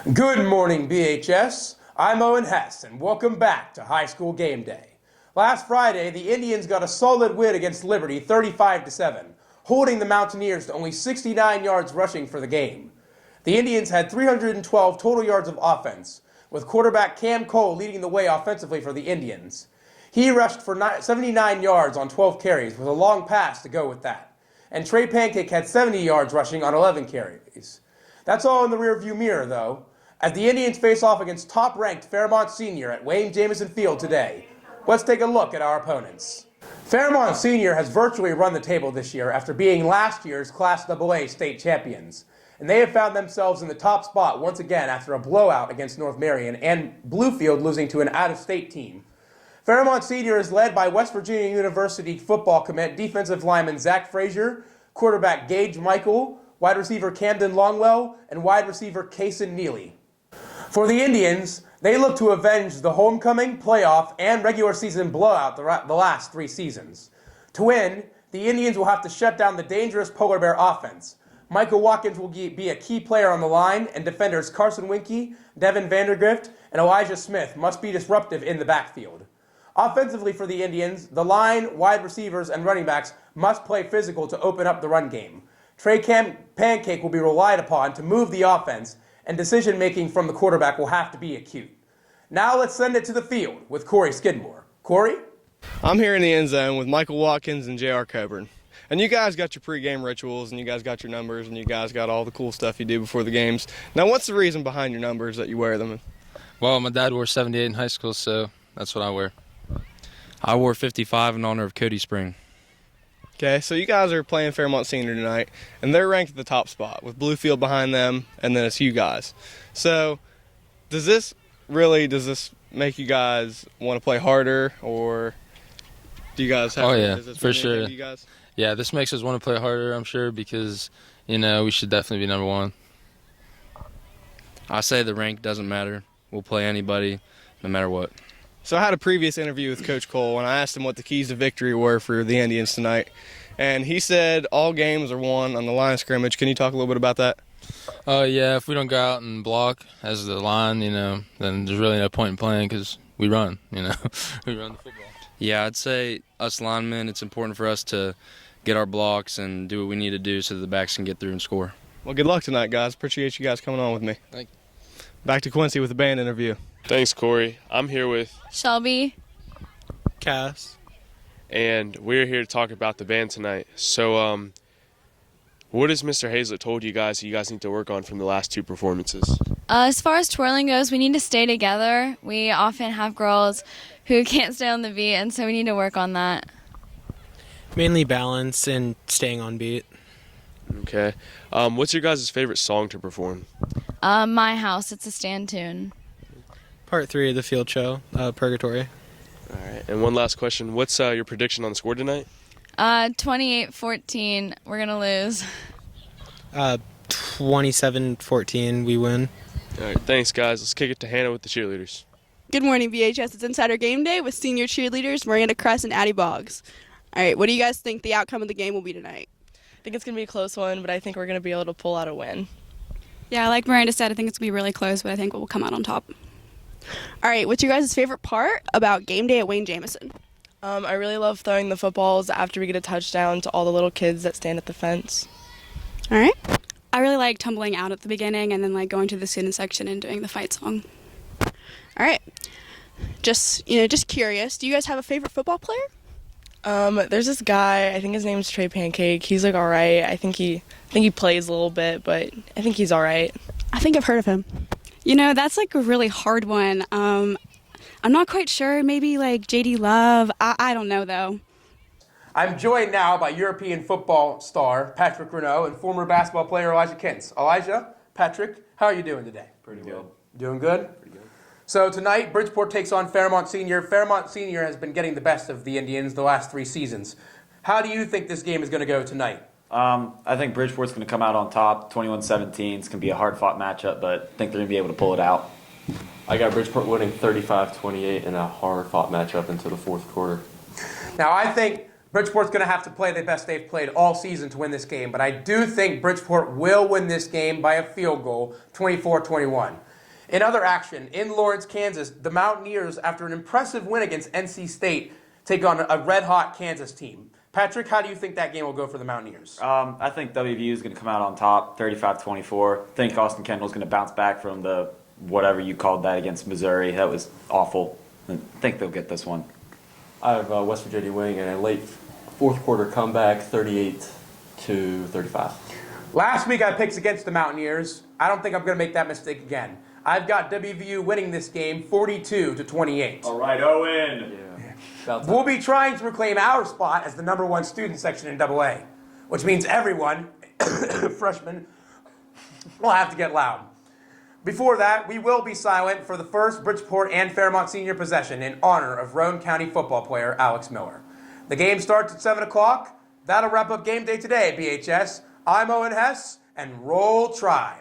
Good morning, BHS. I'm Owen Hess, and welcome back to High School Game Day. Last Friday, the Indians got a solid win against Liberty, 35-7, holding the Mountaineers to only 69 yards rushing for the game. The Indians had 312 total yards of offense, with quarterback Cam Cole leading the way offensively for the Indians. He rushed for 79 yards on 12 carries with a long pass to go with that. And Trey Pancake had 70 yards rushing on 11 carries. That's all in the rearview mirror, though, as the Indians face off against top-ranked Fairmont Senior at Wayne Jamison Field today. Let's take a look at our opponents. Fairmont Senior has virtually run the table this year after being last year's Class AA state champions, and they have found themselves in the top spot once again after a blowout against North Marion and Bluefield losing to an out-of-state team. Fairmont Senior is led by West Virginia University football commit defensive lineman Zach Frazier, quarterback Gage Michael, wide receiver Camden Longwell, and wide receiver Kaysen Neely. For the Indians, they look to avenge the homecoming, playoff, and regular season blowout the last 3 seasons. To win, the Indians will have to shut down the dangerous Polar Bear offense. Michael Watkins will be a key player on the line, and defenders Carson Winkie, Devin Vandergrift, and Elijah Smith must be disruptive in the backfield. Offensively for the Indians, the line, wide receivers, and running backs must play physical to open up the run game. Trey Pancake will be relied upon to move the offense, and decision-making from the quarterback will have to be acute. Now let's send it to the field with Corey Skidmore. Corey? I'm here in the end zone with Michael Watkins and J.R. Coburn. And you guys got your pregame rituals, and you guys got your numbers, and you guys got all the cool stuff you do before the games. Now, what's the reason behind your numbers that you wear them? Well, my dad wore 78 in high school, so that's what I wear. I wore 55 in honor of Cody Spring. Okay, so you guys are playing Fairmont Senior tonight, and they're ranked at the top spot with Bluefield behind them, and then it's you guys. So does this make you guys want to play harder, or do you guys have for sure. You guys? Yeah, this makes us want to play harder, I'm sure, because, we should definitely be number one. I say the rank doesn't matter. We'll play anybody, no matter what. So I had a previous interview with Coach Cole, and I asked him what the keys to victory were for the Indians tonight. And he said all games are won on the line of scrimmage. Can you talk a little bit about that? Yeah, if we don't go out and block as the line, then there's really no point in playing because we run, we run the football. Yeah, I'd say us linemen, it's important for us to get our blocks and do what we need to do so that the backs can get through and score. Well, good luck tonight, guys. Appreciate you guys coming on with me. Thank you. Back to Quincy with the band interview. Thanks, Corey. I'm here with Shelby, Cass, and we're here to talk about the band tonight. So, what has Mr. Hazlett told you guys need to work on from the last 2 performances? as far as twirling goes, we need to stay together. We often have girls who can't stay on the beat, and so we need to work on that. Mainly balance and staying on beat. Okay. What's your guys' favorite song to perform? My House, it's a stand tune. Part 3 of the field show, Purgatory. All right. And one last question. What's your prediction on the score tonight? 28-14, we're going to lose. 27-14, we win. All right. Thanks, guys. Let's kick it to Hannah with the cheerleaders. Good morning, BHS. It's Insider Game Day with senior cheerleaders Miranda Kress and Addie Boggs. All right, what do you guys think the outcome of the game will be tonight? I think it's going to be a close one, but I think we're going to be able to pull out a win. Yeah, like Miranda said, I think it's going to be really close, but I think we'll come out on top. All right, what's your guys' favorite part about game day at Wayne Jamison? I really love throwing the footballs after we get a touchdown to all the little kids that stand at the fence. All right. I really like tumbling out at the beginning and then like going to the student section and doing the fight song. All right. Just curious, do you guys have a favorite football player? There's this guy, I think his name's Trey Pancake. He's like all right. I think he plays a little bit, but I think he's all right. I think I've heard of him. That's like a really hard one. I'm not quite sure. Maybe like J.D. Love. I don't know though. I'm joined now by European football star Patrick Renaud and former basketball player Elijah Kintz. Elijah, Patrick, how are you doing today? Pretty good. Doing good? Pretty good. So tonight, Bridgeport takes on Fairmont Senior. Fairmont Senior has been getting the best of the Indians the last 3 seasons. How do you think this game is going to go tonight? I think Bridgeport's going to come out on top, 21-17. It's going to be a hard-fought matchup, but I think they're going to be able to pull it out. I got Bridgeport winning 35-28 in a hard-fought matchup into the 4th quarter. Now, I think Bridgeport's going to have to play the best they've played all season to win this game, but I do think Bridgeport will win this game by a field goal, 24-21. In other action, in Lawrence, Kansas, the Mountaineers, after an impressive win against NC State, take on a red-hot Kansas team. Patrick, how do you think that game will go for the Mountaineers? I think WVU is going to come out on top, 35-24. I think Austin Kendall's going to bounce back from the whatever you called that against Missouri. That was awful. I think they'll get this one. I have West Virginia winning in a late fourth quarter comeback, 38-35. Last week I picked against the Mountaineers. I don't think I'm going to make that mistake again. I've got WVU winning this game 42-28. All right, Owen. Yeah. We'll be trying to reclaim our spot as the #1 student section in AA, which means everyone, freshmen, will have to get loud. Before that, we will be silent for the first Bridgeport and Fairmont senior possession in honor of Roane County football player Alex Miller. The game starts at 7 o'clock. That'll wrap up game day today, BHS. I'm Owen Hess, and roll Tribe.